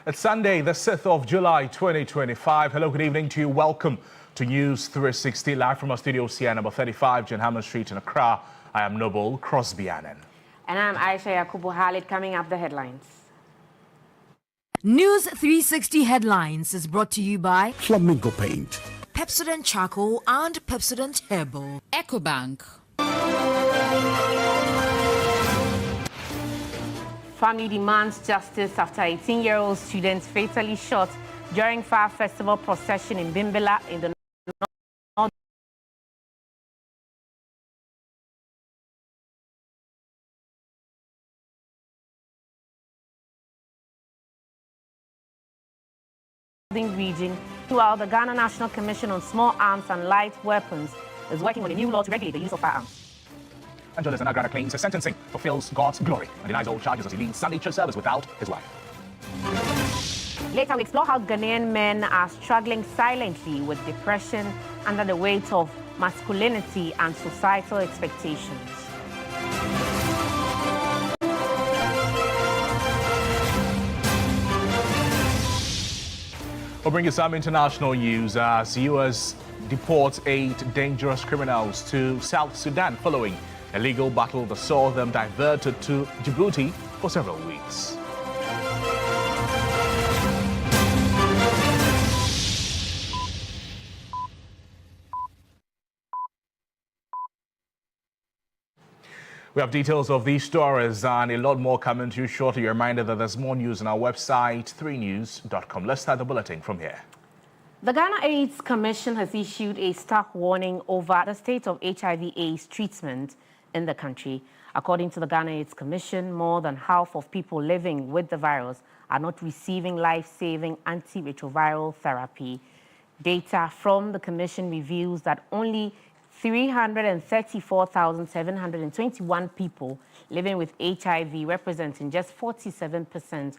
It's Sunday, the 6th of July, 2025. Hello, good evening to you. Welcome to News 360, live from our studios here, number 35, John Hammond Street in Accra. I am Noble Crosby Annan. And I'm Ayisha Yakubu. Coming up the headlines. News 360 headlines is brought to you by Flamingo Paint, Pepsodent Charcoal and Pepsodent Herbal, EcoBank. Family demands justice after 18-year-old students fatally shot during Fire Festival procession in Bimbela in the northern region. While the Ghana National Commission on Small Arms and Light Weapons is working on a new law to regulate the use of firearms. Evangelist Annan claims his sentencing fulfills God's glory and denies all charges as he leads Sunday church service without his wife. Later, we explore how Ghanaian men are struggling silently with depression under the weight of masculinity and societal expectations. We'll bring you some international news as U.S. deports 8 dangerous criminals to South Sudan following a legal battle that saw them diverted to Djibouti for several weeks. We have details of these stories and a lot more coming to you shortly. A reminder that there's more news on our website, 3news.com. Let's start the bulletin from here. The Ghana AIDS Commission has issued a stark warning over the state of HIV/AIDS treatment in the country. According to the Ghana AIDS Commission, more than half of people living with the virus are not receiving life-saving antiretroviral therapy. Data from the Commission reveals that only 334,721 people living with HIV, representing just 47%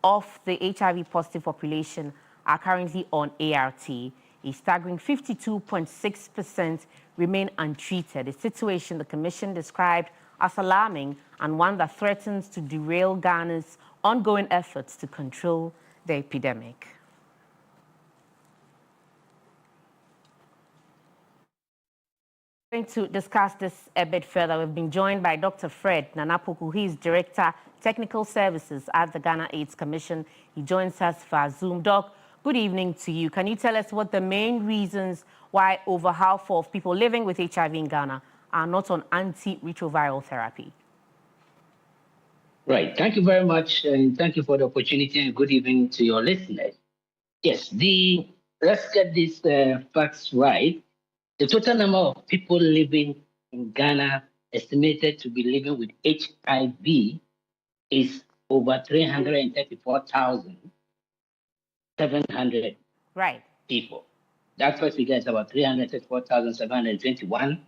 of the HIV-positive population, are currently on ART. A staggering 52.6% remain untreated, a situation the Commission described as alarming and one that threatens to derail Ghana's ongoing efforts to control the epidemic. We're going to discuss this a bit further. We've been joined by Dr. Fred Nanapoku. He is Director, Technical Services at the Ghana AIDS Commission. He joins us via Zoom. Doc, good evening to you. Can you tell us what the main reasons why over half of people living with HIV in Ghana are not on antiretroviral therapy? Right. Thank you very much, and thank you for the opportunity, and good evening to your listeners. Yes, let's get these facts right. The total number of people living in Ghana estimated to be living with HIV is over 334,700 people. That first figure is about 334,721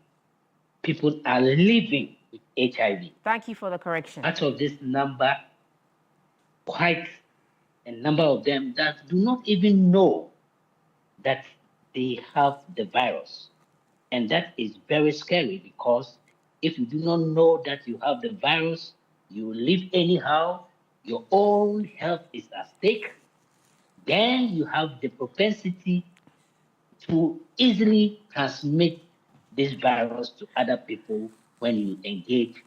people are living with HIV. Thank you for the correction. Out of this number, quite a number of them that do not even know that they have the virus. And that is very scary, because if you do not know that you have the virus, you live anyhow, your own health is at stake, then you have the propensity to easily transmit this virus to other people when you engage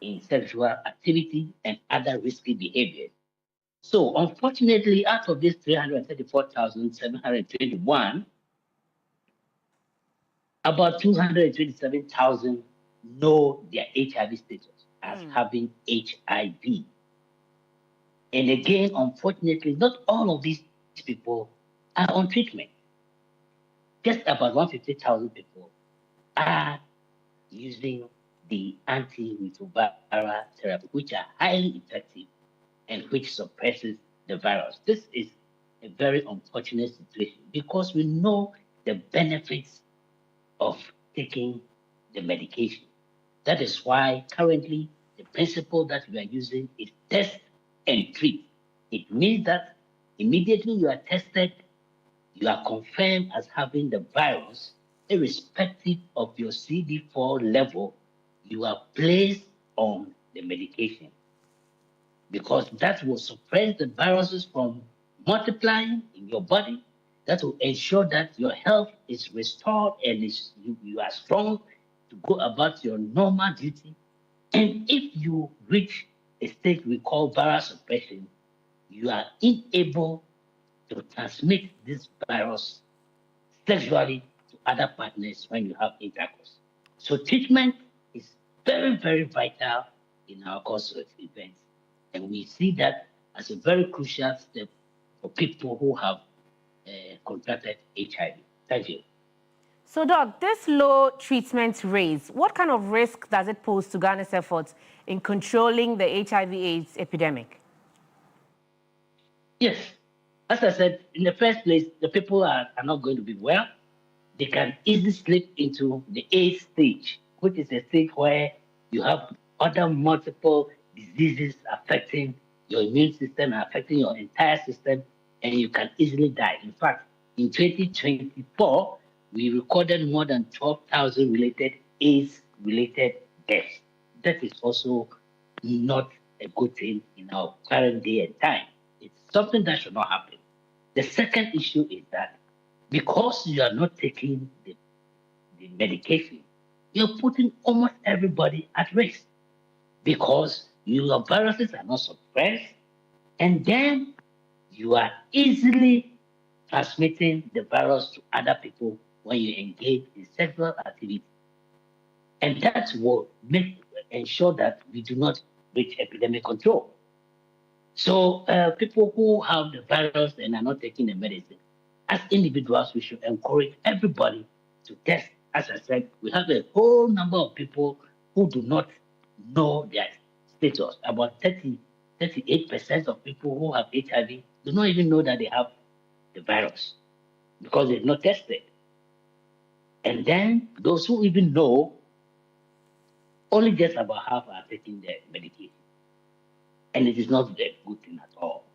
in sexual activity and other risky behaviors. So unfortunately, out of this 334,721, about 227,000 know their HIV status as having HIV. And again, unfortunately, not all of these people are on treatment. Just about 150,000 people are using the antiretroviral therapy, which are highly effective and which suppresses the virus. This is a very unfortunate situation because we know the benefits of taking the medication. That is why currently the principle that we are using is test and treat. It means that immediately you are tested, you are confirmed as having the virus, irrespective of your CD4 level, you are placed on the medication because that will suppress the viruses from multiplying in your body. That will ensure that your health is restored and you are strong to go about your normal duty. And if you reach a state we call viral suppression, you are unable to transmit this virus sexually to other partners when you have intercourse. So treatment is very, very vital in our course of events. And we see that as a very crucial step for people who have contracted HIV. Thank you. So, Doc, this low treatment rate, what kind of risk does it pose to Ghana's efforts in controlling the HIV/AIDS epidemic? Yes, as I said, in the first place, the people are not going to be well. They can easily slip into the AIDS stage, which is a stage where you have other multiple diseases affecting your immune system and affecting your entire system, and you can easily die. In fact, in 2024, we recorded more than 12,000 related AIDS-related deaths. That is also not a good thing in our current day and time. It's something that should not happen. The second issue is that because you are not taking the medication, you're putting almost everybody at risk because your viruses are not suppressed, and then you are easily transmitting the virus to other people when you engage in sexual activity. And that will ensure that we do not reach epidemic control. So people who have the virus and are not taking the medicine, as individuals, we should encourage everybody to test. As I said, we have a whole number of people who do not know their status. About 38% of people who have HIV do not even know that they have the virus because they've not tested. And then those who even know, only just about half are taking the medication. And it is not a good thing at all.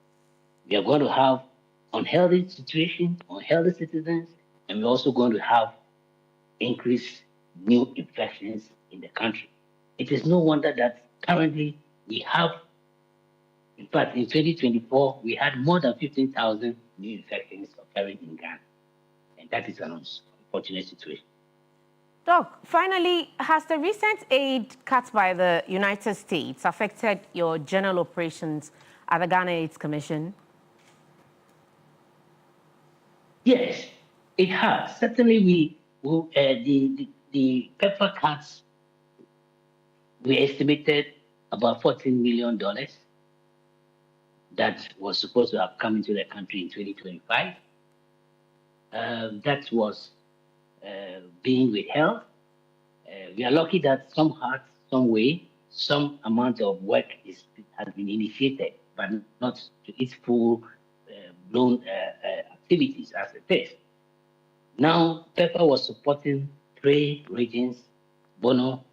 We are going to have unhealthy situation, unhealthy citizens, and we're also going to have increased new infections in the country. It is no wonder that currently we have, in fact, in 2024, we had more than 15,000 new infections occurring in Ghana. And that is an unfortunate situation. Doc, finally, has the recent aid cut by the United States affected your general operations at the Ghana AIDS Commission? Yes, it has. Certainly, the pepper cuts, we estimated about $14 million that was supposed to have come into the country in 2025. That was being withheld. We are lucky that some way, some amount of work has been initiated, but not to its full blown activities as it is. Now, PEPFAR was supporting three regions, Bono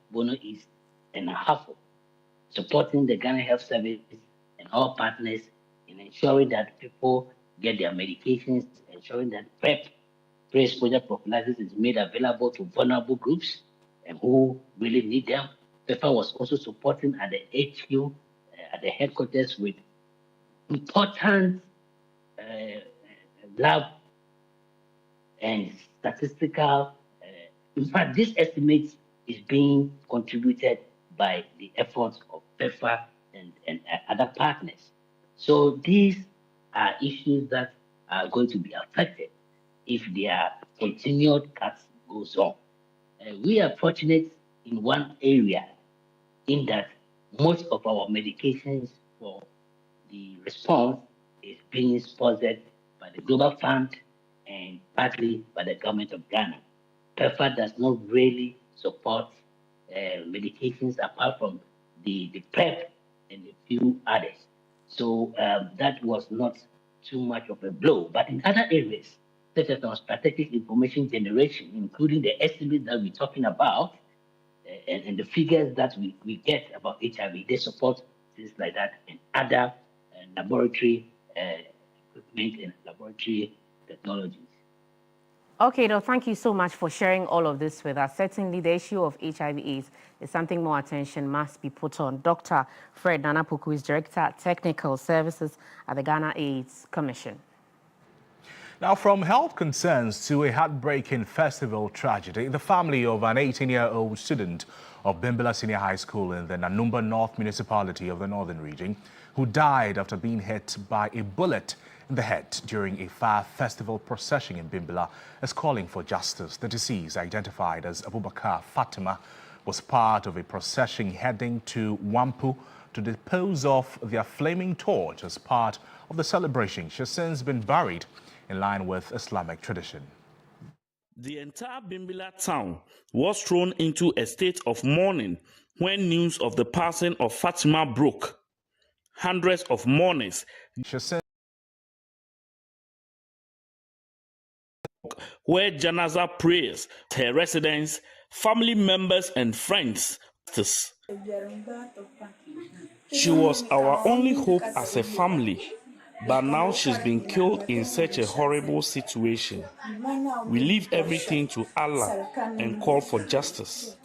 East, and Ahafo, supporting the Ghana Health Service and all partners in ensuring that people get their medications, ensuring that pre-exposure prophylaxis is made available to vulnerable groups and who really need them. PEPFAR was also supporting at the HQ, at the headquarters with important lab and statistical. In fact, this estimate is being contributed by the efforts of PEPFAR and other partners. So these are issues that are going to be affected if their continued cuts goes on. We are fortunate in one area in that most of our medications for the response is being sponsored by the Global Fund and partly by the government of Ghana. PEPFAR does not really support medications apart from the PrEP and a few others. So that was not too much of a blow. But in other areas, such as on strategic information generation, including the estimates that we're talking about, and the figures that we get about HIV, they support things like that and other laboratory equipment and laboratory technologies. Okay, no, thank you so much for sharing all of this with us. Certainly, the issue of HIV/AIDS is something more attention must be put on. Dr. Fred Nanapoku is Director Technical Services at the Ghana AIDS Commission. Now, from health concerns to a heartbreaking festival tragedy, the family of an 18-year-old student of Bimbilla Senior High School in the Nanumba North municipality of the Northern region, who died after being hit by a bullet in the head during a fire festival procession in Bimbilla, is calling for justice. The deceased, identified as Abubakar Fatima, was part of a procession heading to Wampu to dispose of their flaming torch as part of the celebration. She has since been buried in line with Islamic tradition. The entire Bimbilla town was thrown into a state of mourning when news of the passing of Fatima broke. Hundreds of mourners where janaza prayers, her residents, family members and friends. She was our only hope as a family, but now she's been killed in such a horrible situation. We leave everything to Allah and call for justice.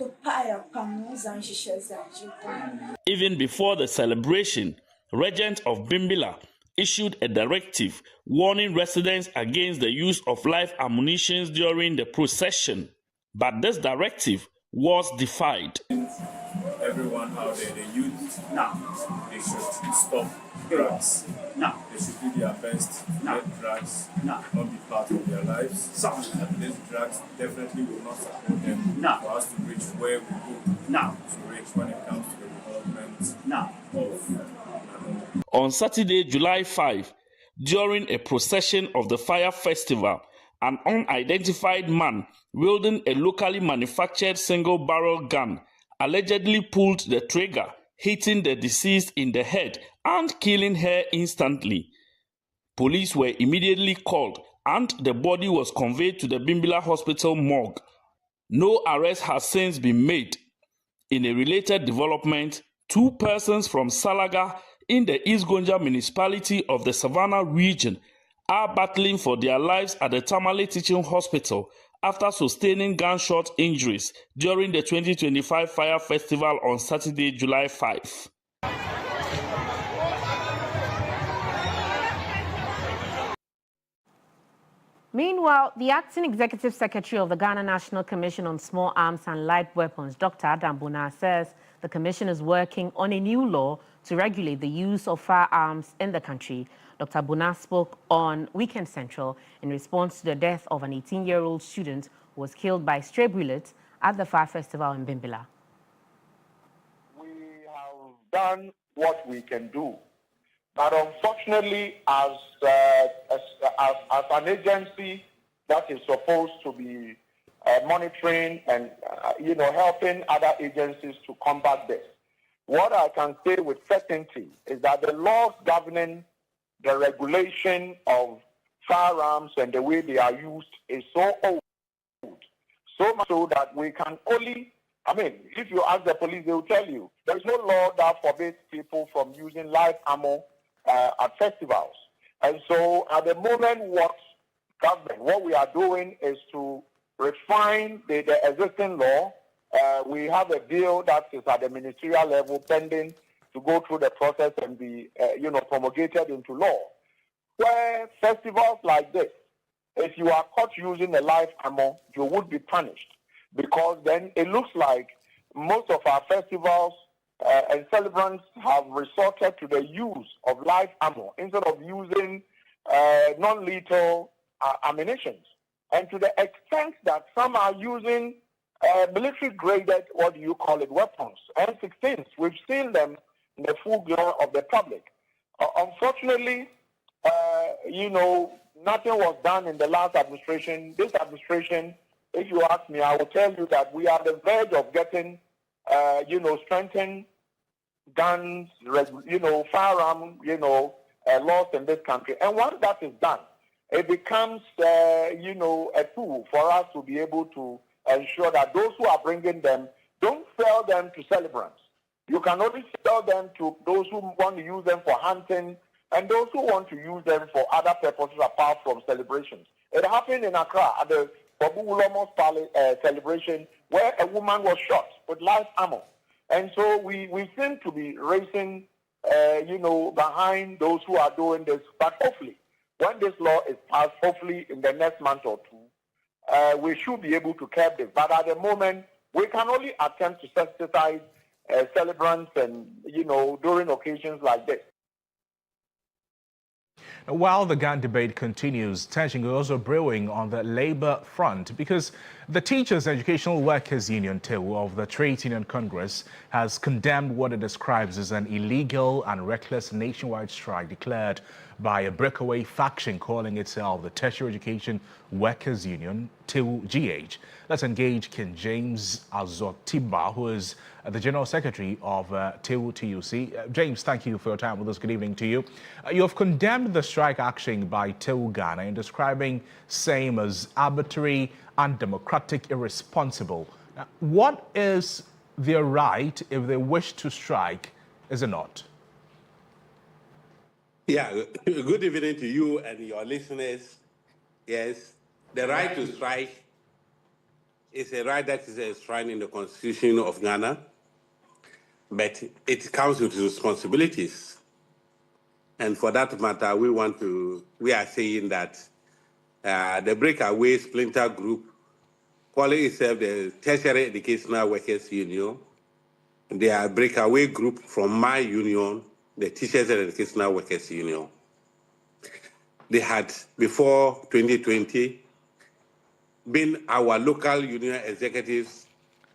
Even before the celebration, Regent of Bimbilla issued a directive warning residents against the use of live ammunition during the procession. But this directive was defied. Everyone out there, the youth, now they should stop drugs. Now they should do their best to let drugs not be part of their lives. And these drugs definitely will not support them for us to reach where we go to reach when it comes to the development of. On Saturday, July 5, during a procession of the fire festival, an unidentified man wielding a locally manufactured single-barrel gun allegedly pulled the trigger, hitting the deceased in the head and killing her instantly. Police were immediately called and the body was conveyed to the Bimbilla Hospital morgue. No arrest has since been made. In a related development, 2 persons from Salaga in the East Gonja municipality of the Savannah region are battling for their lives at the Tamale Teaching Hospital after sustaining gunshot injuries during the 2025 Fire Festival on Saturday, July 5. Meanwhile, the acting executive secretary of the Ghana National Commission on Small Arms and Light Weapons, Dr. Adam Bona, says the commission is working on a new law to regulate the use of firearms in the country. Dr. Bona spoke on Weekend Central in response to the death of an 18-year-old student who was killed by stray bullets at the fire festival in Bimbilla. We have done what we can do, but unfortunately, as an agency that is supposed to be monitoring and helping other agencies to combat this, what I can say with certainty is that the laws governing the regulation of firearms and the way they are used is so old, so much so that we can only, if you ask the police, they will tell you, there is no law that forbids people from using live ammo at festivals. And so at the moment, what we are doing is to refine the existing law. We have a bill that is at the ministerial level pending to go through the process and be, promulgated into law. Where festivals like this, if you are caught using a live ammo, you would be punished, because then it looks like most of our festivals and celebrants have resorted to the use of live ammo instead of using non-lethal ammunition. And to the extent that some are using military-graded, weapons, M16s. We've seen them in the full glare of the public. Unfortunately, nothing was done in the last administration. This administration, if you ask me, I will tell you that we are on the verge of getting, strengthened guns, firearm, laws in this country. And once that is done, it becomes, a tool for us to be able to ensure that those who are bringing them Don't sell them to celebrants. You can only sell them to those who want to use them for hunting and those who want to use them for other purposes apart from celebrations. It happened in Accra at the Bobu Ulomos celebration where a woman was shot with live ammo. And so we seem to be racing, behind those who are doing this. But hopefully, when this law is passed, hopefully in the next month or two, we should be able to curb this. But at the moment, we can only attempt to sensitize celebrants and, during occasions like this. While the gun debate continues, tension is also brewing on the labor front because the Teachers and Educational Workers Union TEU of the Trade Union Congress has condemned what it describes as an illegal and reckless nationwide strike declared by a breakaway faction calling itself the Tertiary Education Workers Union, TEU-GH. Let's engage King James Azotiba, who is the General Secretary of TEU-TUC. James, thank you for your time with us. Good evening to you. You have condemned the strike action by TEU Ghana in describing same as arbitrary, undemocratic, irresponsible. Now, what is their right if they wish to strike, is it not? Yeah, good evening to you and your listeners. Yes, the right to strike is a right that is enshrined in the Constitution of Ghana, but it comes with responsibilities. And for that matter, we are saying that the breakaway splinter group, calling itself the Tertiary Educational Workers Union, they are a breakaway group from my union, the Teachers and Educational Workers Union. They had, before 2020, been our local union executives,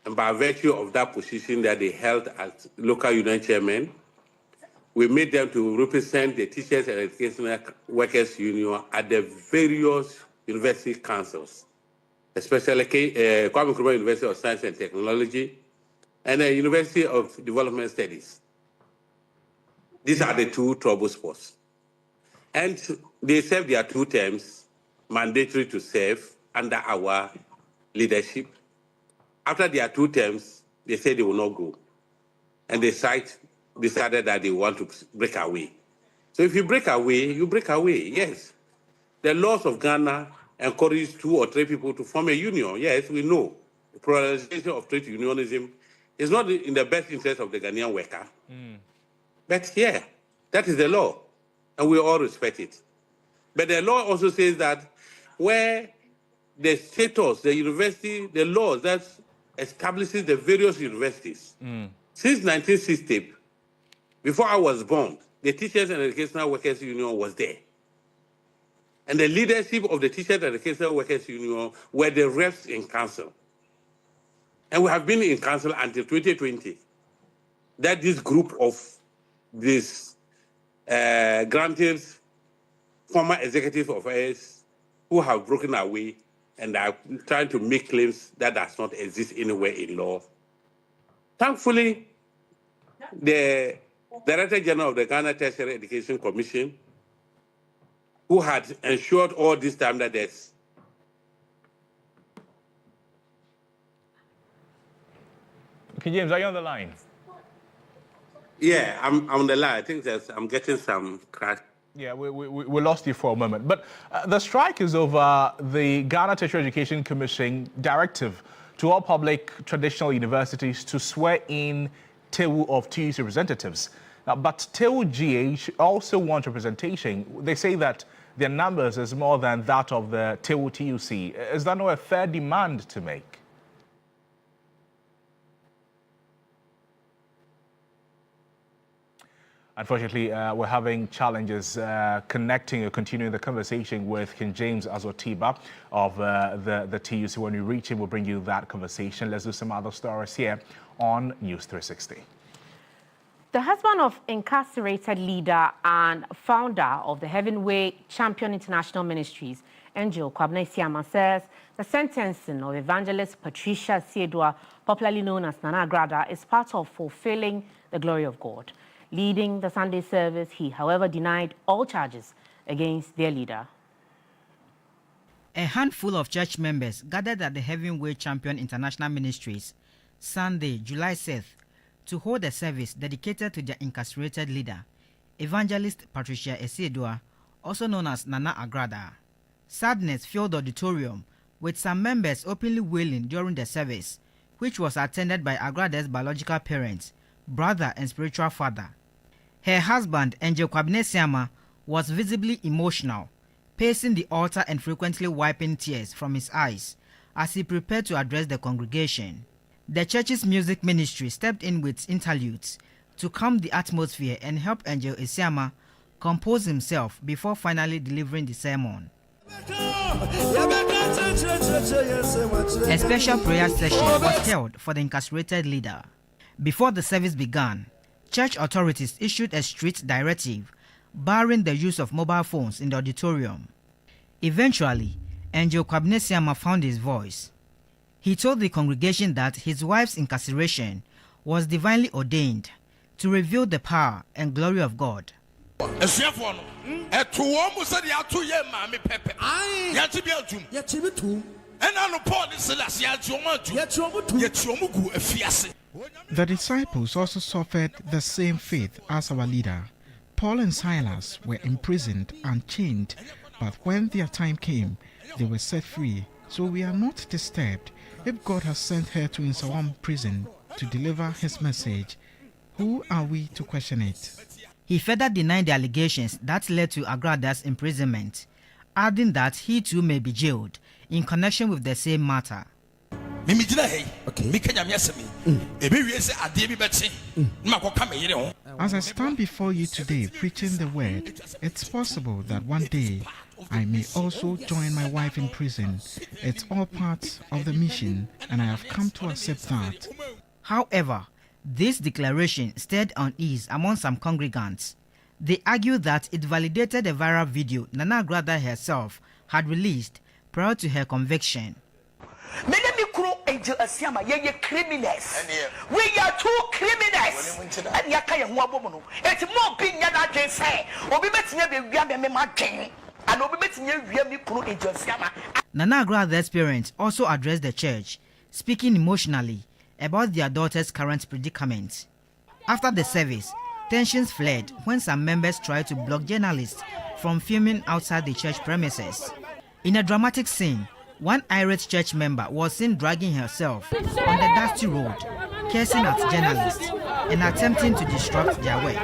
and by virtue of that position that they held as local union chairmen, we made them to represent the Teachers and Educational Workers Union at the various university councils, especially Kwame Nkrumah University of Science and Technology and the University of Development Studies. These are the two trouble spots. And they serve their 2 terms, mandatory to serve under our leadership. After their 2 terms, they said they will not go. And the site decided that they want to break away. So if you break away, you break away, yes. The laws of Ghana encourage 2 or 3 people to form a union. Yes, we know. The pluralization of trade unionism is not in the best interest of the Ghanaian worker. But yeah, that is the law, and we all respect it. But the law also says that where the status, the university, the law that establishes the various universities, since 1960, before I was born, the Teachers and Educational Workers Union was there. And the leadership of the Teachers and Educational Workers Union were the reps in council. And we have been in council until 2020. That this group of these granted former executive officers who have broken away and are trying to make claims that does not exist anywhere in law. Thankfully, the Director General of the Ghana Tertiary Education Commission, who had ensured all this time that there's Okay, James, are you on the line? Yeah, I'm on the line. I think I'm getting some crash. Yeah, we lost you for a moment. But the strike is over the Ghana Tertiary Education Commission directive to all public traditional universities to swear in TEU of TUC representatives. But TEU-GH also want representation. They say that their numbers is more than that of the TEU-TUC. Is that not a fair demand to make? Unfortunately, we're having challenges connecting or continuing the conversation with King James Azotiba of the TUC. When we reach him, we'll bring you that conversation. Let's do some other stories here on News 360. The husband of incarcerated leader and founder of the Heavenway Champion International Ministries, Angel Kwabena Isiama, says the sentencing of Evangelist Patricia Siedua, popularly known as Nana Agrada, is part of fulfilling the glory of God. Leading the Sunday service, he, however, denied all charges against their leader. A handful of church members gathered at the Heavenway Champion International Ministries Sunday, July 6th, to hold a service dedicated to their incarcerated leader, Evangelist Patricia Esedua, also known as Nana Agrada. Sadness filled the auditorium, with some members openly wailing during the service, which was attended by Agrada's biological parents, brother and spiritual father. Her husband, Angel Kwabinesiama, was visibly emotional, pacing the altar and frequently wiping tears from his eyes as he prepared to address the congregation. The church's music ministry stepped in with interludes to calm the atmosphere and help Angel Esiama compose himself before finally delivering the sermon. A special prayer session was held for the incarcerated leader. Before the service began, church authorities issued a strict directive barring the use of mobile phones in the auditorium. Eventually, Angel Kwabinesiama found his voice. He told the congregation that his wife's incarceration was divinely ordained to reveal the power and glory of God. The disciples also suffered the same fate as our leader. Paul and Silas were imprisoned and chained, but when their time came, they were set free. So we are not disturbed. If God has sent her to Nsawam prison to deliver his message, who are we to question it? He further denied the allegations that led to Agrada's imprisonment, adding that he too may be jailed in connection with the same matter. As I stand before you today preaching the word, it's possible that one day I may also join my wife in prison. It's all part of the mission, and I have come to accept that. However, this declaration stirred unease among some congregants. They argued that it validated a viral video Nana Agrada herself had released prior to her conviction. Angel Asiama, ye criminals. We are two criminals. And Yakaya Wabono. It's more being Yana Jay say, or we met near the Yamma King, and we met near Yami Angel Asiama. Nana Agrada's parents also addressed the church, speaking emotionally about their daughter's current predicament. After the service, tensions flared when some members tried to block journalists from filming outside the church premises. In a dramatic scene, one irate church member was seen dragging herself on the dusty road, cursing at journalists and attempting to disrupt their work.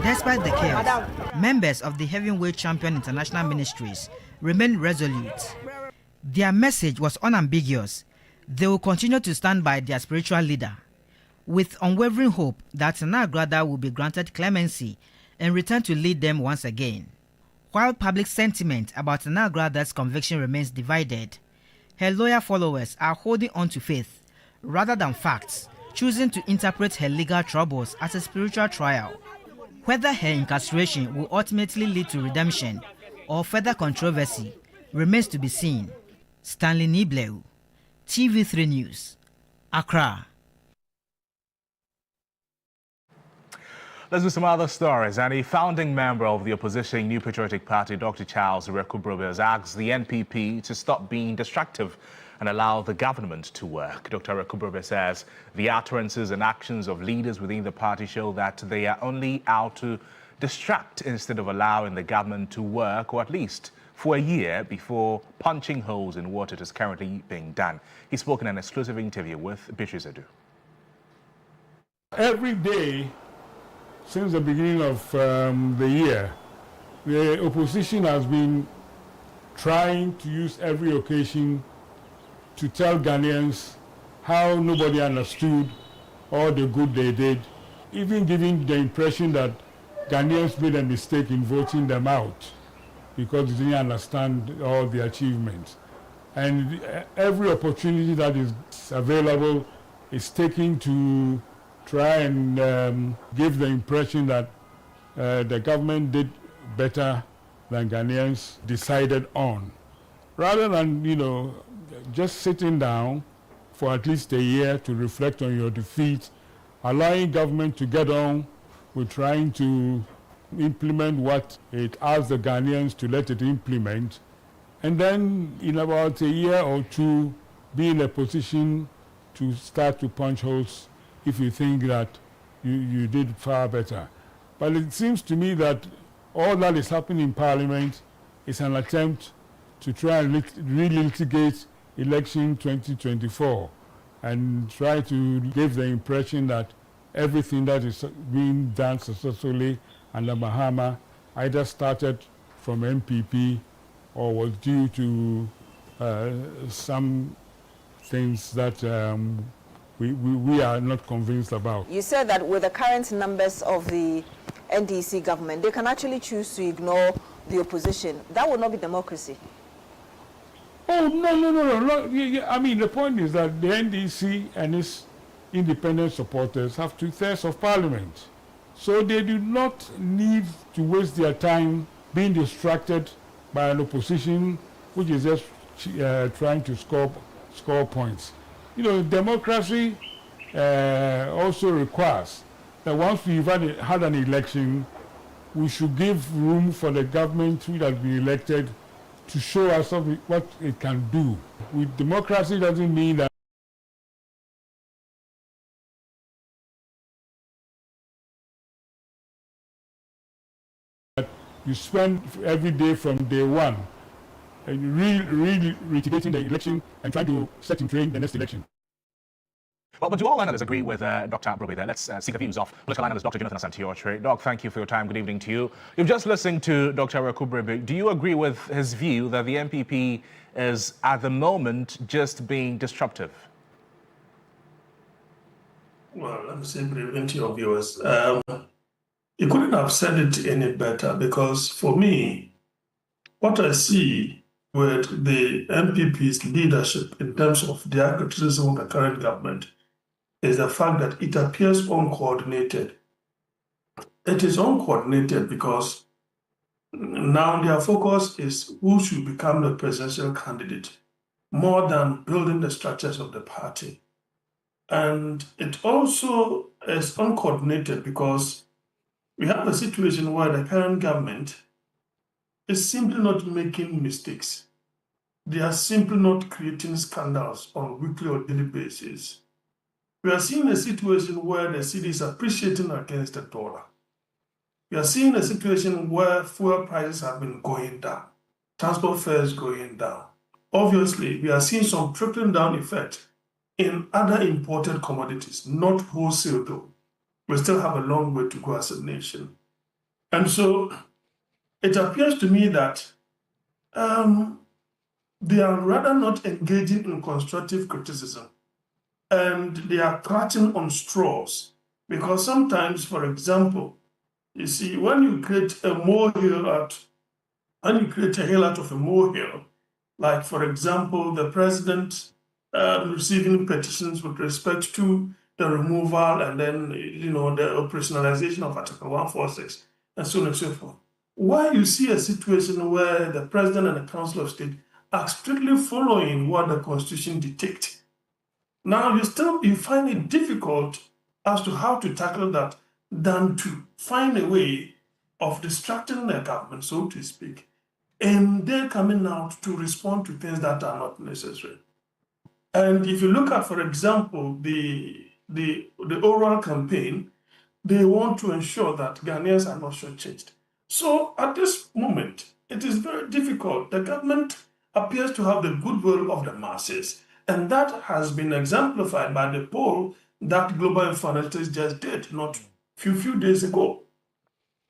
Despite the chaos, members of the Heavyweight Champion International Ministries remained resolute. Their message was unambiguous. They will continue to stand by their spiritual leader, with unwavering hope that Nana Agrada will be granted clemency and return to lead them once again. While public sentiment about Nana Agrada's conviction remains divided, her loyal followers are holding on to faith rather than facts, choosing to interpret her legal troubles as a spiritual trial. Whether her incarceration will ultimately lead to redemption or further controversy remains to be seen. Stanley Nibleu, TV3 News, Accra. Let's do some other stories. And a founding member of the opposition New Patriotic Party, Dr. Charles Yakubu, has asked the NPP to stop being destructive and allow the government to work. Dr. Yakubu says the utterances and actions of leaders within the party show that they are only out to distract instead of allowing the government to work, or at least for a year, before punching holes in what it is currently being done. He spoke in an exclusive interview with Beatrice Edu. Every day since the beginning of the year, the opposition has been trying to use every occasion to tell Ghanaians how nobody understood all the good they did, even giving the impression that Ghanaians made a mistake in voting them out because they didn't understand all the achievements. And every opportunity that is available is taken to try and give the impression that the government did better than Ghanaians decided on. Rather than, just sitting down for at least a year to reflect on your defeat, allowing government to get on with trying to implement what it asked the Ghanaians to let it implement, and then in about a year or two be in a position to start to punch holes if you think that you did far better. But it seems to me that all that is happening in Parliament is an attempt to try and relitigate election 2024 and try to give the impression that everything that is being done successfully under Mahama either started from MPP or was due to some things that we are not convinced about. You said that with the current numbers of the NDC government, they can actually choose to ignore the opposition. That would not be democracy. Oh, no. I mean, the point is that the NDC and its independent supporters have 2/3 of parliament. So they do not need to waste their time being distracted by an opposition which is just trying to score points. You know, democracy also requires that once we've had an election, we should give room for the government which has been elected to show us what it can do. With democracy doesn't mean that you spend every day from day one really litigating the election and trying to set in train the next election. Well, but do all analysts agree with Dr. Broby there? Let's seek the views of political analyst Dr. Jonathan Asante-Okyere. Doc, thank you for your time. Good evening to you. You've just listened to Dr. Yakubu. Do you agree with his view that the MPP is, at the moment, just being disruptive? Well, let me say good evening to your viewers. You couldn't have said it any better, because for me, what I see with the MPP's leadership in terms of their criticism of the current government is the fact that it appears uncoordinated. It is uncoordinated because now their focus is who should become the presidential candidate more than building the structures of the party. And it also is uncoordinated because we have a situation where the current government is simply not making mistakes. They are simply not creating scandals on a weekly or daily basis. We are seeing a situation where the cedi is appreciating against the dollar. We are seeing a situation where fuel prices have been going down, transport fares going down. Obviously, we are seeing some trickling down effect in other imported commodities, not wholesale though. We still have a long way to go as a nation. And so it appears to me that they are rather not engaging in constructive criticism, and they are clutching on straws. Because sometimes, for example, you see, when you create a molehill out of a molehill, like for example, the president receiving petitions with respect to the removal and then, the operationalization of Article 146 and so on and so forth. Why you see a situation where the president and the Council of State are strictly following what the Constitution dictates. Now, you find it difficult as to how to tackle that than to find a way of distracting the government, so to speak, and they're coming out to respond to things that are not necessary. And if you look at, for example, the oral campaign, they want to ensure that Ghanaians are not shortchanged. So at this moment, it is very difficult. The government appears to have the goodwill of the masses, and that has been exemplified by the poll that Global Informatics just did not few days ago.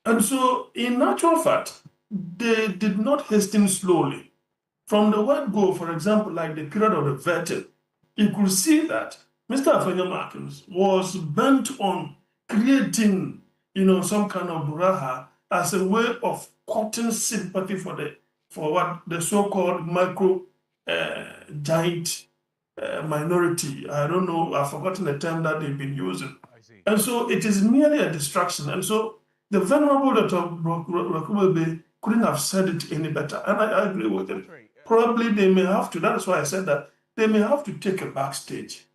And so, in actual fact, they did not hasten slowly. From the word go, for example, like the period of the vetting, you could see that Mr. Afenya-Markins was bent on creating, some kind of brouhaha as a way of courting sympathy for what the so-called giant minority. I don't know, I've forgotten the term that they've been using. And so it is merely a distraction. And so the venerable Dr. Yakubu couldn't have said it any better. And I agree with him. Probably they may have to, that's why I said that, they may have to take a backstage.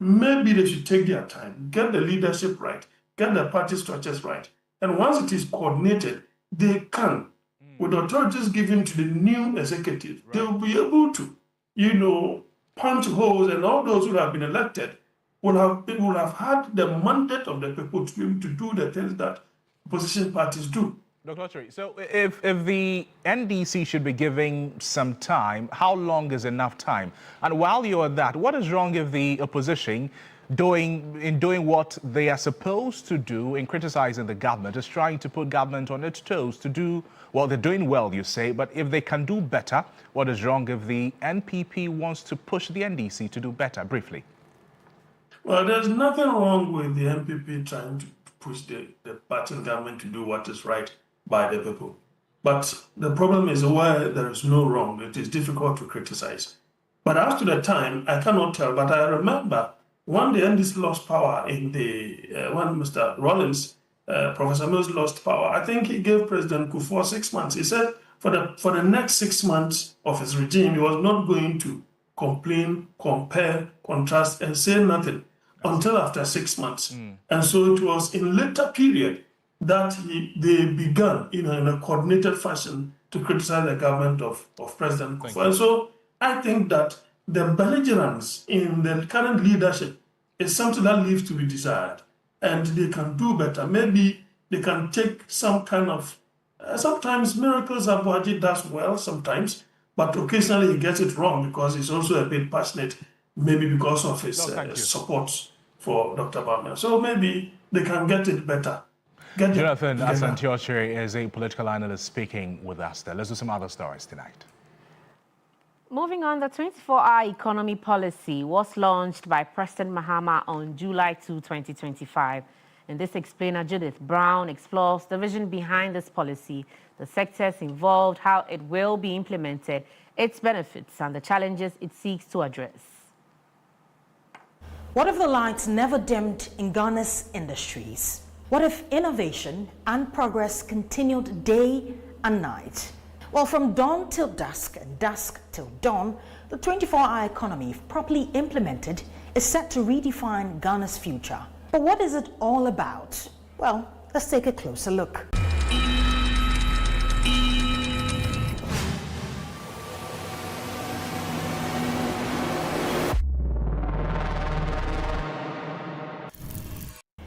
Maybe they should take their time, get the leadership right, get the party structures right. And once it is coordinated, they can, with authorities given to the new executive, they will be able to, punch holes, and all those who have been elected will have had the mandate of the people to be able to do the things that opposition parties do. Dr. Ochiri, so if the NDC should be giving some time, how long is enough time? And while you're at that, what is wrong if the opposition doing what they are supposed to do in criticizing the government, is trying to put government on its toes to do, well, they're doing well, you say, but if they can do better, what is wrong if the NPP wants to push the NDC to do better? Briefly. Well, there's nothing wrong with the NPP trying to push the party government to do what is right by the people. But the problem is where there is no wrong, it is difficult to criticize. But as to the time, I cannot tell, but I remember when the NDC lost power when Mr. Rollins, Professor Mills lost power, I think he gave President Kufuor 6 months. He said for the next 6 months of his regime, he was not going to complain, compare, contrast, and say nothing until after 6 months. And so it was in later period that they began, in a coordinated fashion, to criticize the government of President Kufuor. And so I think that the belligerence in the current leadership is something that leaves to be desired, and they can do better. Maybe they can take some kind of, sometimes miracles Abuaji does well sometimes, but occasionally he gets it wrong because he's also a bit passionate, maybe because of his support for Dr. Bamia. So maybe they can get it better. Jonathan Asante-Ochiri is a political analyst speaking with us there. Let's do some other stories tonight. Moving on, the 24-hour economy policy was launched by President Mahama on July 2, 2025. And this explainer, Judith Brown, explores the vision behind this policy, the sectors involved, how it will be implemented, its benefits, and the challenges it seeks to address. What if the lights never dimmed in Ghana's industries? What if innovation and progress continued day and night? Well, from dawn till dusk and dusk till dawn, the 24-hour economy, if properly implemented, is set to redefine Ghana's future. But what is it all about? Well, let's take a closer look.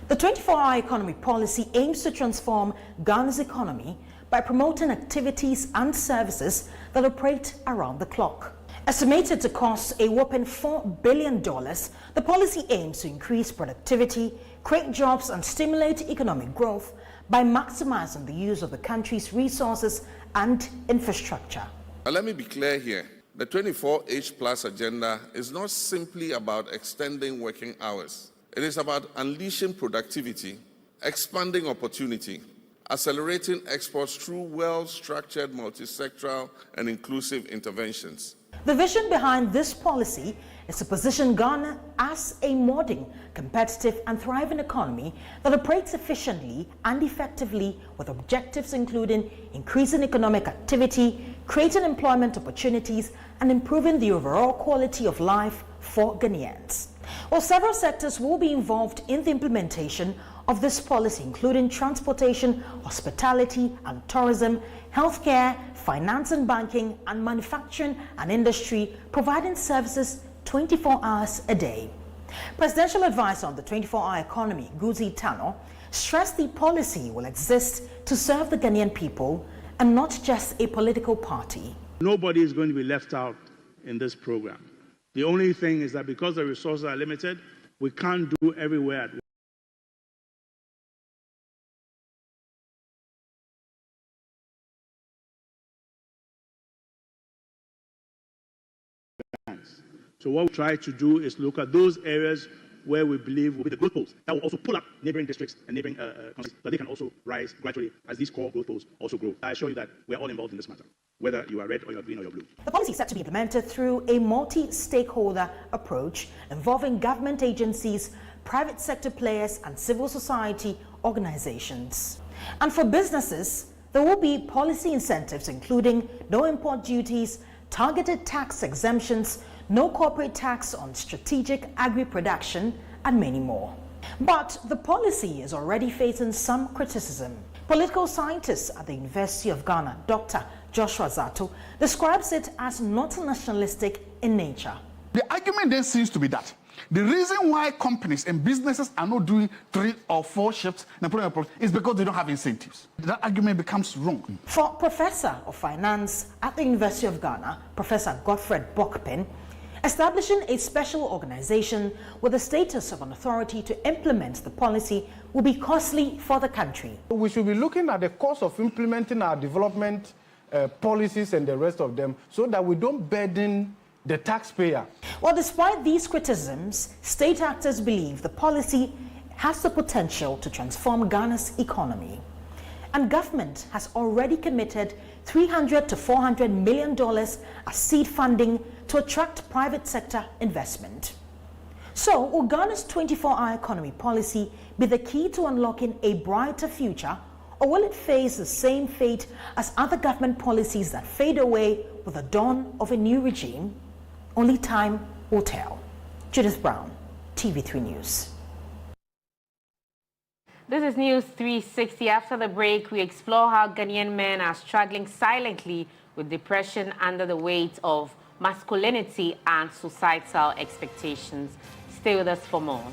The 24-hour economy policy aims to transform Ghana's economy by promoting activities and services that operate around the clock. Estimated to cost a whopping $4 billion, the policy aims to increase productivity, create jobs, and stimulate economic growth by maximizing the use of the country's resources and infrastructure. Now, let me be clear here. The 24H Plus agenda is not simply about extending working hours. It is about unleashing productivity, expanding opportunity, accelerating exports through well-structured, multi-sectoral, and inclusive interventions. The vision behind this policy is to position Ghana as a modern, competitive, and thriving economy that operates efficiently and effectively with objectives including increasing economic activity, creating employment opportunities, and improving the overall quality of life for Ghanaians. Well, several sectors will be involved in the implementation of this policy, including transportation, hospitality and tourism, healthcare, finance and banking, and manufacturing and industry, providing services 24 hours a day. Presidential advisor on the 24-hour economy, Guzi Tano, stressed the policy will exist to serve the Ghanaian people and not just a political party. Nobody is going to be left out in this program. The only thing is that because the resources are limited, we can't do everywhere at once. So what we try to do is look at those areas where we believe will be the growth poles that will also pull up neighboring districts and neighboring countries, but they can also rise gradually as these core growth poles also grow. I assure you that we're all involved in this matter, whether you are red or you're green or you're blue. The policy is set to be implemented through a multi-stakeholder approach involving government agencies, private sector players, and civil society organizations. And for businesses, there will be policy incentives including no import duties, targeted tax exemptions, no corporate tax on strategic agri-production, and many more. But the policy is already facing some criticism. Political scientist at the University of Ghana, Dr. Joshua Zato, describes it as not nationalistic in nature. The argument then seems to be that the reason why companies and businesses are not doing 3 or 4 shifts in employment is because they don't have incentives. That argument becomes wrong. For Professor of Finance at the University of Ghana, Professor Godfred Bokpin, establishing a special organization with the status of an authority to implement the policy will be costly for the country. We should be looking at the cost of implementing our development policies and the rest of them so that we don't burden the taxpayer. Well, despite these criticisms, state actors believe the policy has the potential to transform Ghana's economy. And government has already committed $300 to $400 million as seed funding to attract private sector investment. So, will Ghana's 24-hour economy policy be the key to unlocking a brighter future, or will it face the same fate as other government policies that fade away with the dawn of a new regime? Only time will tell. Judith Brown, TV3 News. This is News 360. After the break, we explore how Ghanaian men are struggling silently with depression under the weight of masculinity and societal expectations. Stay with us for more.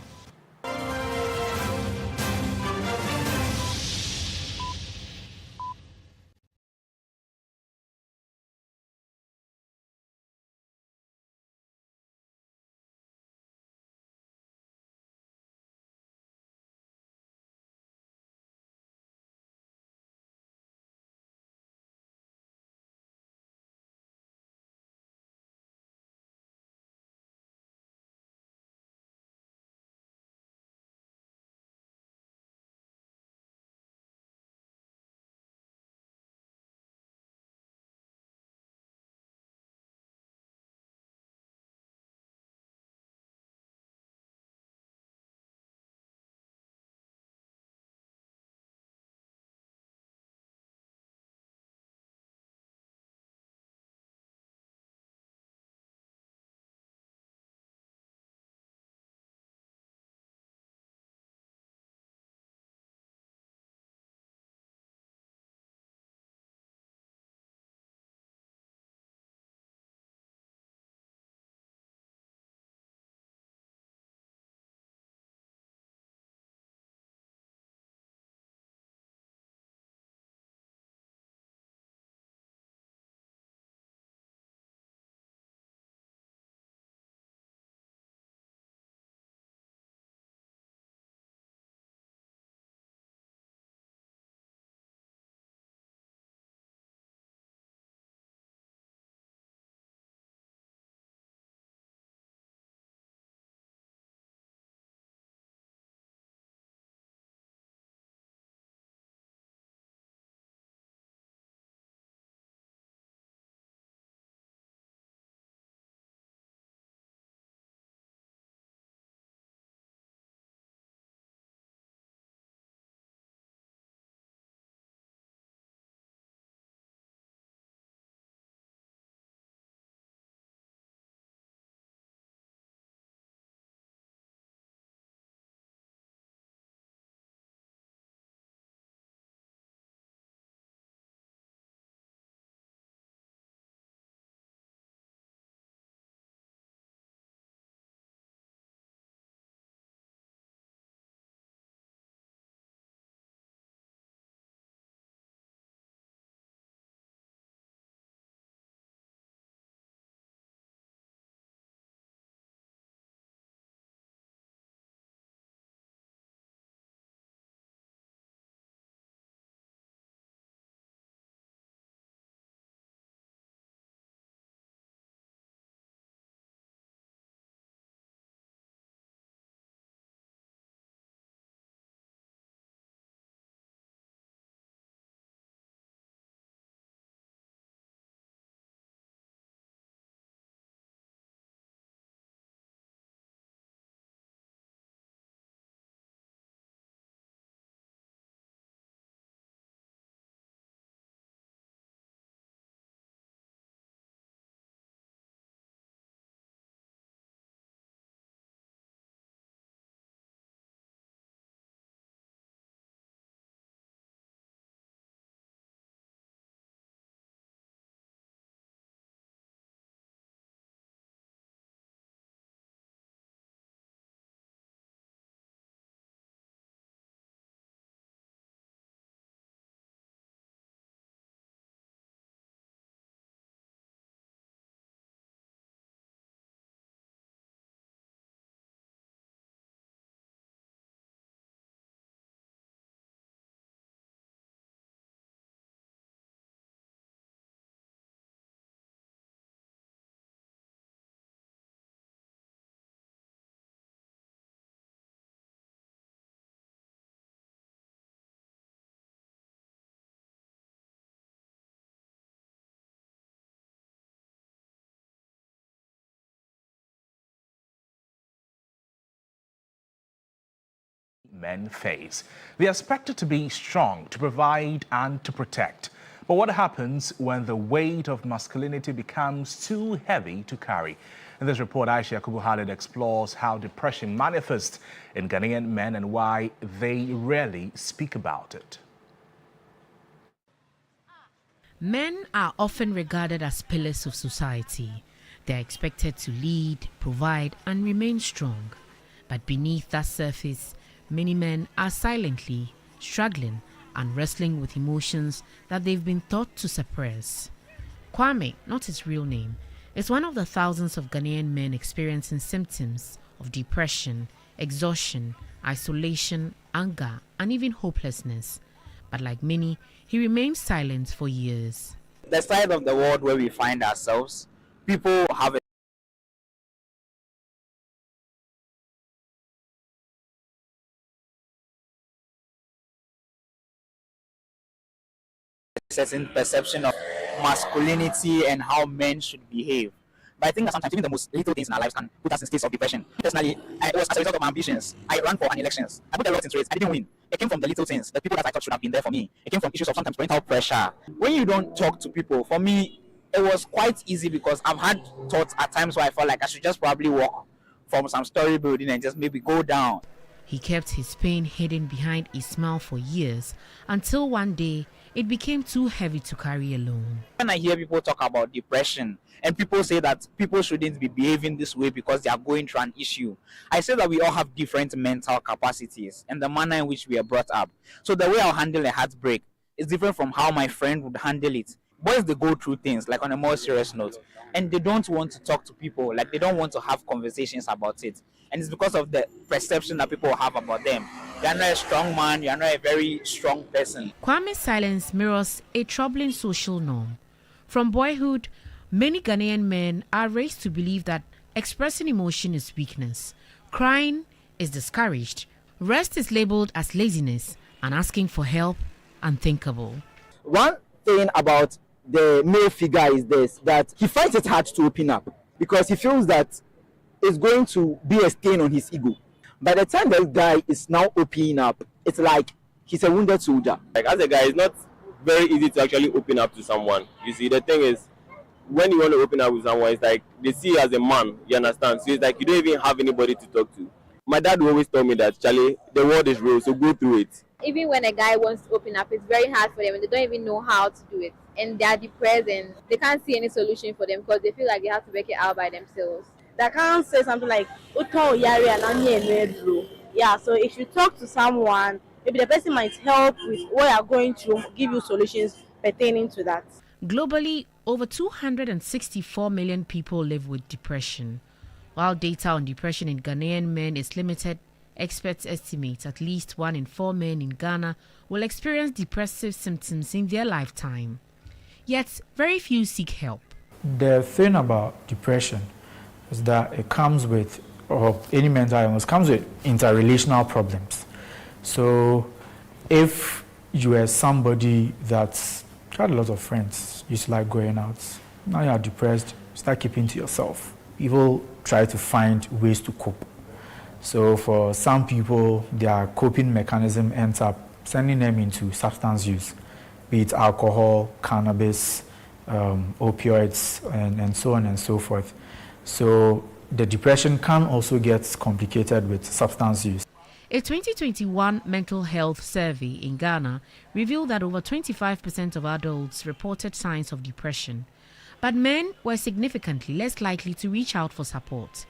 men face. They are expected to be strong, to provide and to protect. But what happens when the weight of masculinity becomes too heavy to carry? In this report, Ayisha Yakubu explores how depression manifests in Ghanaian men and why they rarely speak about it. Men are often regarded as pillars of society. They are expected to lead, provide, and remain strong. But beneath that surface, many men are silently struggling and wrestling with emotions that they've been taught to suppress. Kwame, not his real name, is one of the thousands of Ghanaian men experiencing symptoms of depression, exhaustion, isolation, anger, and even hopelessness. But like many, he remained silent for years. The side of the world where we find ourselves, people have a certain perception of masculinity and how men should behave. But I think that sometimes even the most little things in our lives can put us in states of depression. Personally, it was as a result of my ambitions. I ran for an elections. I put a lot into it. I didn't win. It came from the little things, the people that I thought should have been there for me. It came from issues of sometimes parental pressure. When you don't talk to people, for me, it was quite easy because I've had thoughts at times where I felt like I should just probably walk from some story building and just maybe go down. He kept his pain hidden behind a smile for years until one day it became too heavy to carry alone. When I hear people talk about depression and people say that people shouldn't be behaving this way because they are going through an issue, I say that we all have different mental capacities and the manner in which we are brought up. So the way I'll handle a heartbreak is different from how my friend would handle it. Boys, they go through things like on a more serious note and they don't want to talk to people, like they don't want to have conversations about it. And it's because of the perception that people have about them. You're not a strong man, you're not a very strong person. Kwame's silence mirrors a troubling social norm. From boyhood, many Ghanaian men are raised to believe that expressing emotion is weakness, crying is discouraged, rest is labeled as laziness, and asking for help unthinkable. One thing about the male figure is this, that he finds it hard to open up because he feels that it's going to be a stain on his ego. By the time that guy is now opening up, it's like he's a wounded soldier. Like as a guy, it's not very easy to actually open up to someone. You see, the thing is, when you want to open up with someone, it's like they see you as a man, you understand? So it's like you don't even have anybody to talk to. My dad will always tell me that, Charlie, the world is real, so go through it. Even when a guy wants to open up, it's very hard for them and they don't even know how to do it. And they're depressed and they can't see any solution for them because they feel like they have to work it out by themselves. They can't say something like, yeah, so if you talk to someone, maybe the person might help with what you're going through, give you solutions pertaining to that. Globally, over 264 million people live with depression. While data on depression in Ghanaian men is limited, experts estimate at least 1 in 4 men in Ghana will experience depressive symptoms in their lifetime. Yet, very few seek help. The thing about depression is that it comes with, or any mental illness comes with interrelational problems. So if you are somebody that's had a lot of friends, used to like going out, now you are depressed, start keeping to yourself. People try to find ways to cope. So for some people, their coping mechanism ends up sending them into substance use, be it alcohol, cannabis, opioids, and so on and so forth. So the depression can also get complicated with substance use. A 2021 mental health survey in Ghana revealed that over 25% of adults reported signs of depression, but men were significantly less likely to reach out for support.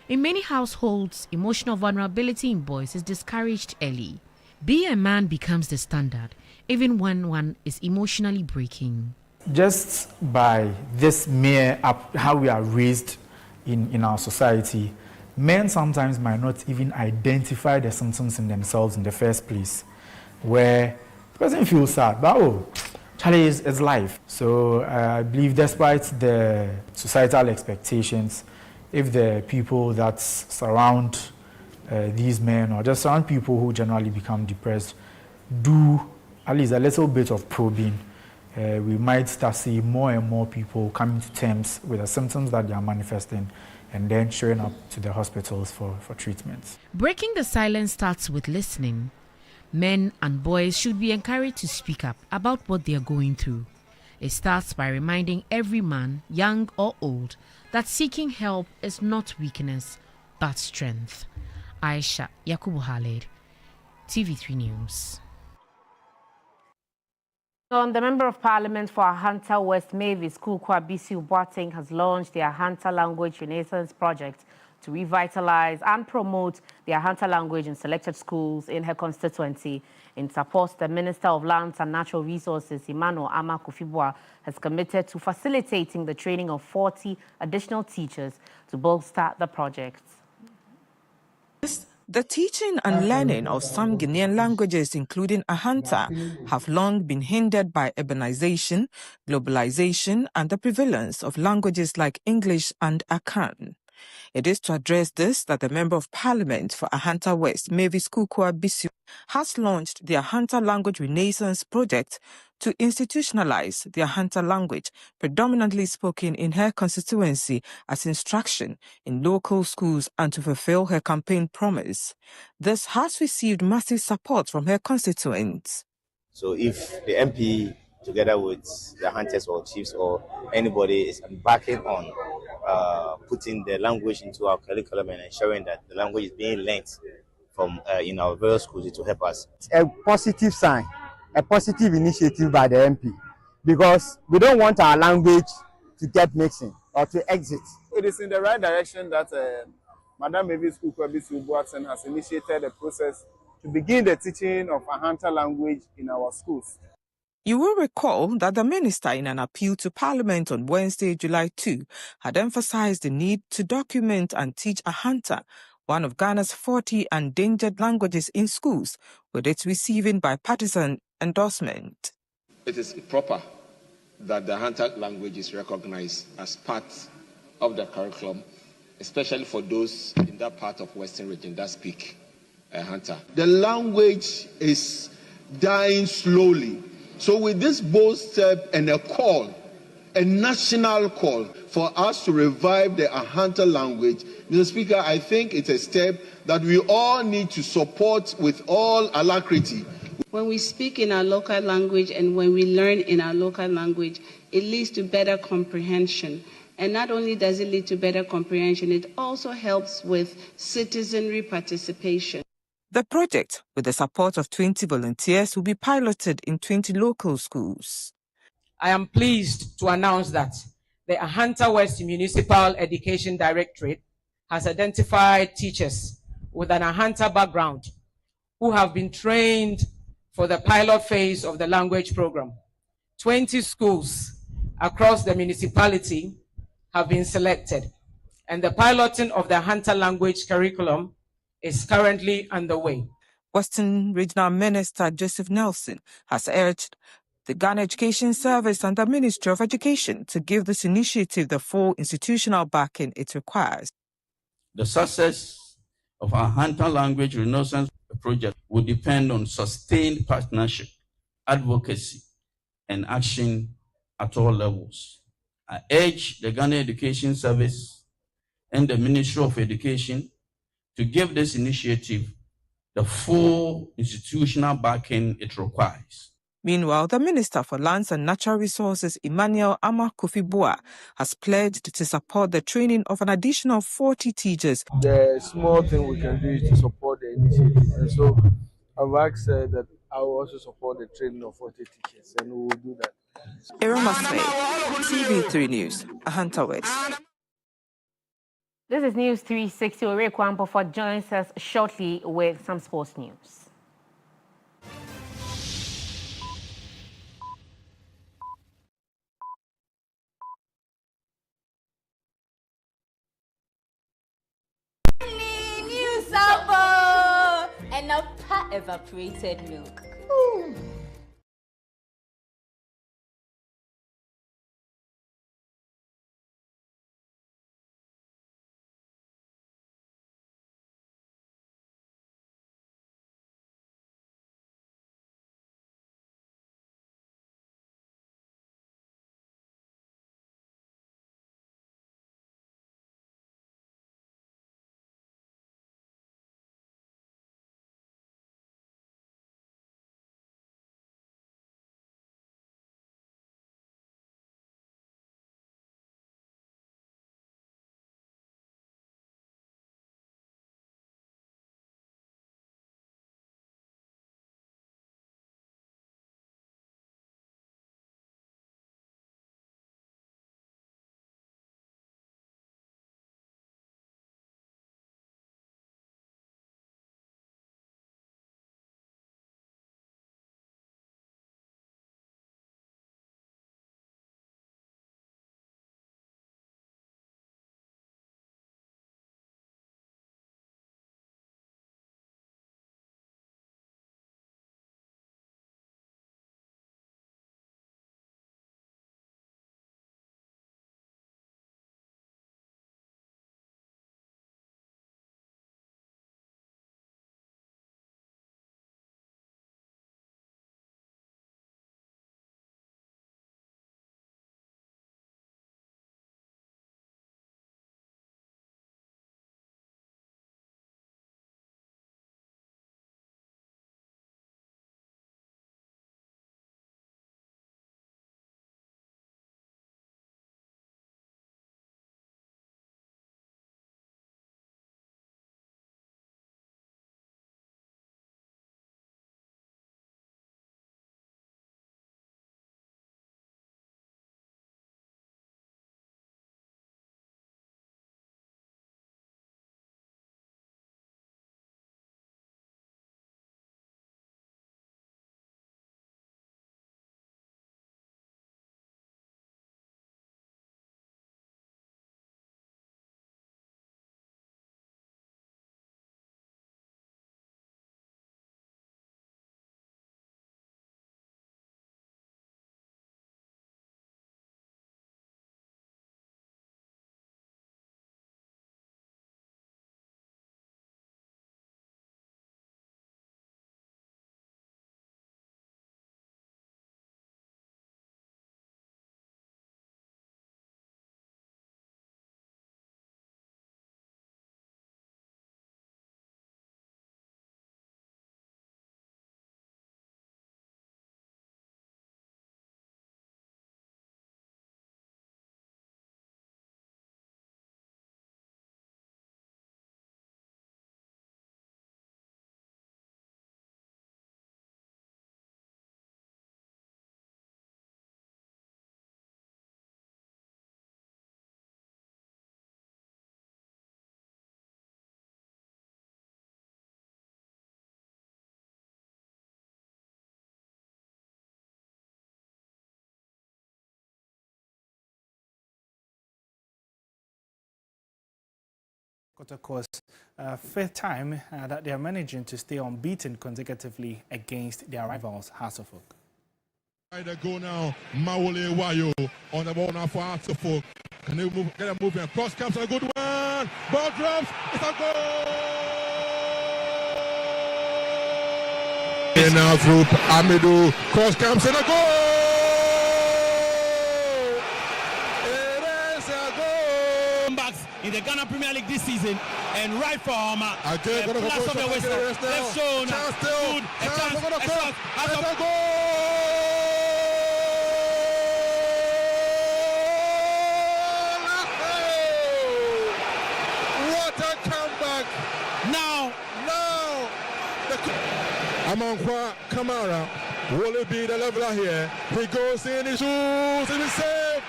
In many households, emotional vulnerability in boys is discouraged early. Being a man becomes the standard, even when one is emotionally breaking. Just by this mere how we are raised in our society, men sometimes might not even identify the symptoms in themselves in the first place, where the person feels sad, but oh, Charlie, it's life. So I believe despite the societal expectations, if the people that surround these men or just surround people who generally become depressed do at least a little bit of probing, we might start seeing more and more people coming to terms with the symptoms that they are manifesting and then showing up to the hospitals for treatment. Breaking the silence starts with listening. Men and boys should be encouraged to speak up about what they are going through. It starts by reminding every man, young or old, that seeking help is not weakness, but strength. Ayisha, Yakubu, TV3 News. The Member of Parliament for Ahanta West, Mavis Kwabisi Boateng, has launched the Ahanta Language Renaissance Project to revitalize and promote the Ahanta language in selected schools in her constituency. In support, the Minister of Lands and Natural Resources, Emmanuel Ama-Kofi-Boa, has committed to facilitating the training of 40 additional teachers to bolster the project. The teaching and learning of some Guinean languages, including Ahanta, have long been hindered by urbanization, globalization, and the prevalence of languages like English and Akan. It is to address this that the Member of Parliament for Ahanta West, Mavis Kwabisi, has launched the Ahanta Language Renaissance Project to institutionalize the Ahanta language, predominantly spoken in her constituency, as instruction in local schools and to fulfill her campaign promise. This has received massive support from her constituents. So if the MP, together with the hunters or chiefs or anybody, is embarking on putting the language into our curriculum and ensuring that the language is being learnt from in our various schools, it will help us. It's a positive sign, a positive initiative by the MP, because we don't want our language to get mixing or to exit. It is in the right direction that Madam Mavis Kwabisi has initiated a process to begin the teaching of Ahanta language in our schools. You will recall that the minister, in an appeal to Parliament on Wednesday, July 2, had emphasized the need to document and teach Ahanta, one of Ghana's 40 endangered languages, in schools, with its receiving bipartisan endorsement. It is proper that the Ahanta language is recognized as part of the curriculum, especially for those in that part of Western region that speak Ahanta. The language is dying slowly. So with this bold step and a call, a national call for us to revive the Ahanta language, Mr. Speaker, I think it's a step that we all need to support with all alacrity. When we speak in our local language and when we learn in our local language, it leads to better comprehension. And not only does it lead to better comprehension, it also helps with citizenry participation. The project, with the support of 20 volunteers, will be piloted in 20 local schools. I am pleased to announce that the Ahanta West Municipal Education Directorate has identified teachers with an Ahanta background who have been trained for the pilot phase of the language program. 20 schools across the municipality have been selected, and the piloting of the Ahanta language curriculum is currently underway. Western Regional Minister Joseph Nelson has urged the Ghana Education Service and the Ministry of Education to give this initiative the full institutional backing it requires. The success of our Ahanta Language Renaissance project will depend on sustained partnership, advocacy, and action at all levels. I urge the Ghana Education Service and the Ministry of Education to give this initiative the full institutional backing it requires. Meanwhile, the Minister for Lands and Natural Resources, Emmanuel Ama-Kofi-Boa, has pledged to support the training of an additional 40 teachers. The small thing we can do is to support the initiative. And so I've asked that I will also support the training of 40 teachers, and we will do that. TV3 News, Ahanta West. This is News 360. Ore Kwampo joins us shortly with some sports news. New Sabo and a evaporated milk. Ooh. Of course, fifth time that they are managing to stay unbeaten consecutively against their rivals, Hearts of Oak. Right, they go now, Mawule Wayo on the ball now for Hearts of Oak. Can they move, get a movement? Cross comes a good one. Ball drops. It's a goal. And now through Amidu. Cross comes in a goal. It is a goal. Backs in the Ghana Premier League this season, and right from again, plus of the whistle. Left shown. Good. A chance. Out of goal. Amankwa Kamara, will it be the leveler here? He goes in, he shoots, and he's saved.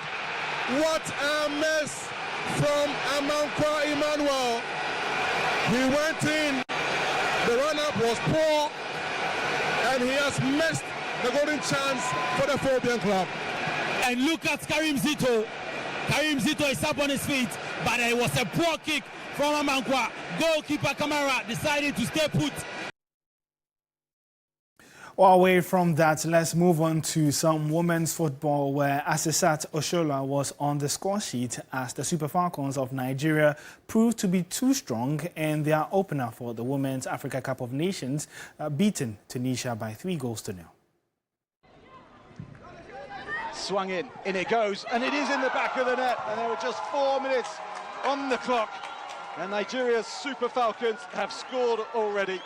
What a mess from Amankwa Emmanuel. He went in, the run-up was poor, and he has missed the golden chance for the Phobian club. And look at Karim Zito. Karim Zito is up on his feet, but it was a poor kick from Amankwa. Goalkeeper Kamara decided to stay put. Well, away from that, let's move on to some women's football where Asisat Oshola was on the score sheet as the Super Falcons of Nigeria proved to be too strong in their opener for the Women's Africa Cup of Nations, beaten Tunisia by 3-0. Swung in it goes, and it is in the back of the net, and there are just 4 minutes on the clock, and Nigeria's Super Falcons have scored already.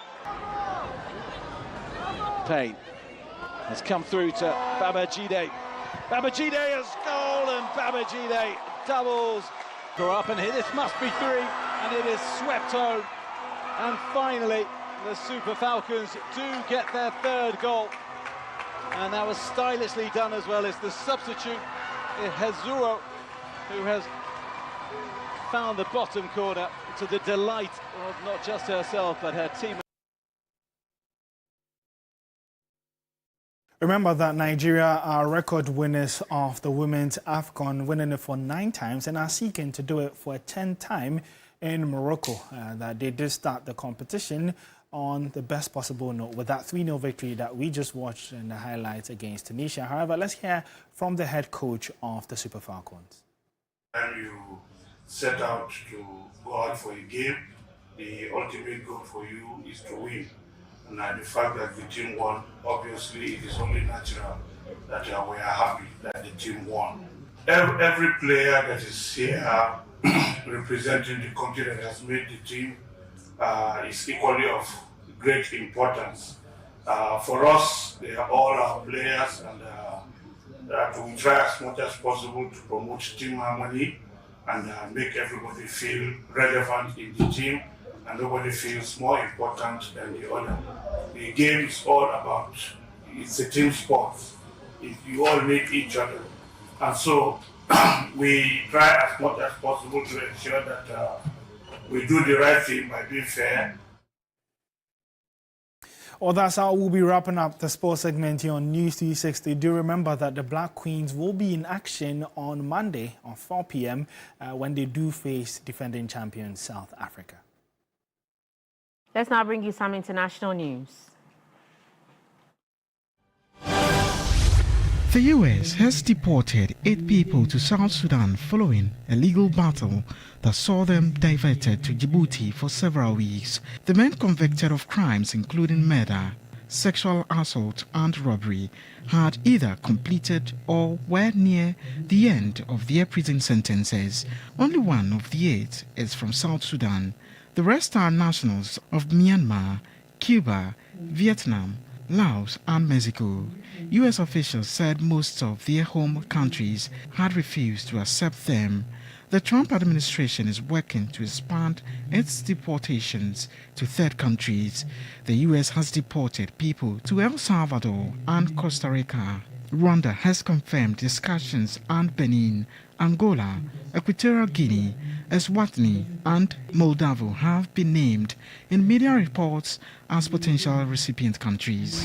Payne has come through to Babajide. Babajide has goal, and Babajide doubles. Go up, and here this must be 3, and it is swept home. And finally, the Super Falcons do get their 3rd goal, and that was stylishly done as well as the substitute, Hezuro, who has found the bottom corner to the delight of not just herself but her team. Remember that Nigeria are record winners of the Women's AFCON, winning it for 9 times and are seeking to do it for a 10th time in Morocco. That they did start the competition on the best possible note with that 3-0 victory that we just watched in the highlights against Tunisia. However, let's hear from the head coach of the Super Falcons. When you set out to go out for a game, the ultimate goal for you is to win. And the fact that the team won, obviously it is only natural that we are happy that the team won. Every player that is here representing the country that has made the team is equally of great importance. For us, they are all our players, and we try as much as possible to promote team harmony and make everybody feel relevant in the team, and nobody feels more important than the other. The game is all about, it's a team sport. You all need each other. And so we try as much as possible to ensure that we do the right thing by being fair. Well, that's how we'll be wrapping up the sports segment here on News360. Do remember that the Black Queens will be in action on Monday at 4 p.m. When they do face defending champion South Africa. Let's now bring you some international news. The U.S. has deported 8 people to South Sudan following a legal battle that saw them diverted to Djibouti for several weeks. The men convicted of crimes including murder, sexual assault and robbery had either completed or were near the end of their prison sentences. Only one of the 8 is from South Sudan. The rest are nationals of Myanmar, Cuba, Vietnam, Laos and Mexico. U.S. officials said most of their home countries had refused to accept them. The Trump administration is working to expand its deportations to third countries. The U.S. has deported people to El Salvador and Costa Rica. Rwanda has confirmed discussions, and Benin, Angola, Equatorial Guinea, Eswatini and Moldova have been named in media reports as potential recipient countries.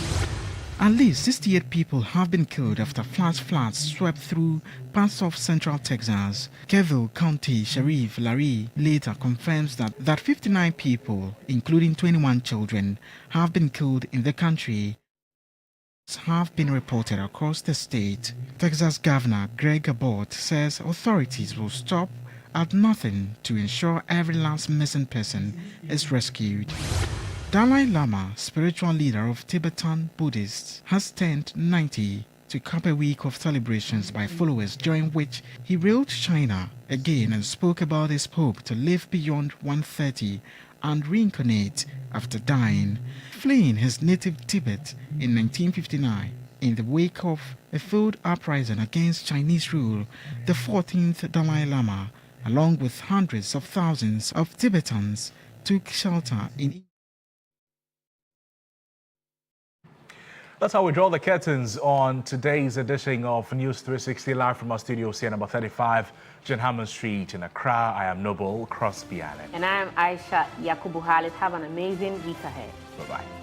At least 68 people have been killed after flash floods swept through parts of central Texas. Keville County Sheriff Larry later confirms that 59 people, including 21 children, have been killed in the country. Have been reported across the state. Texas Governor Greg Abbott says authorities will stop at nothing to ensure every last missing person is rescued. Dalai Lama, spiritual leader of Tibetan Buddhists, has turned 90 to cap a week of celebrations by followers, during which he railed China again and spoke about his hope to live beyond 130 and reincarnate after dying, fleeing his native Tibet in 1959. In the wake of a failed uprising against Chinese rule, the 14th Dalai Lama, along with hundreds of thousands of Tibetans, took shelter in. That's how we draw the curtains on today's edition of News 360 live from our studios here, number 35, John Hammond Street in Accra. I am Noble Crosby Annan. And I am Ayisha Yakubu. Have an amazing week ahead. Bye-bye.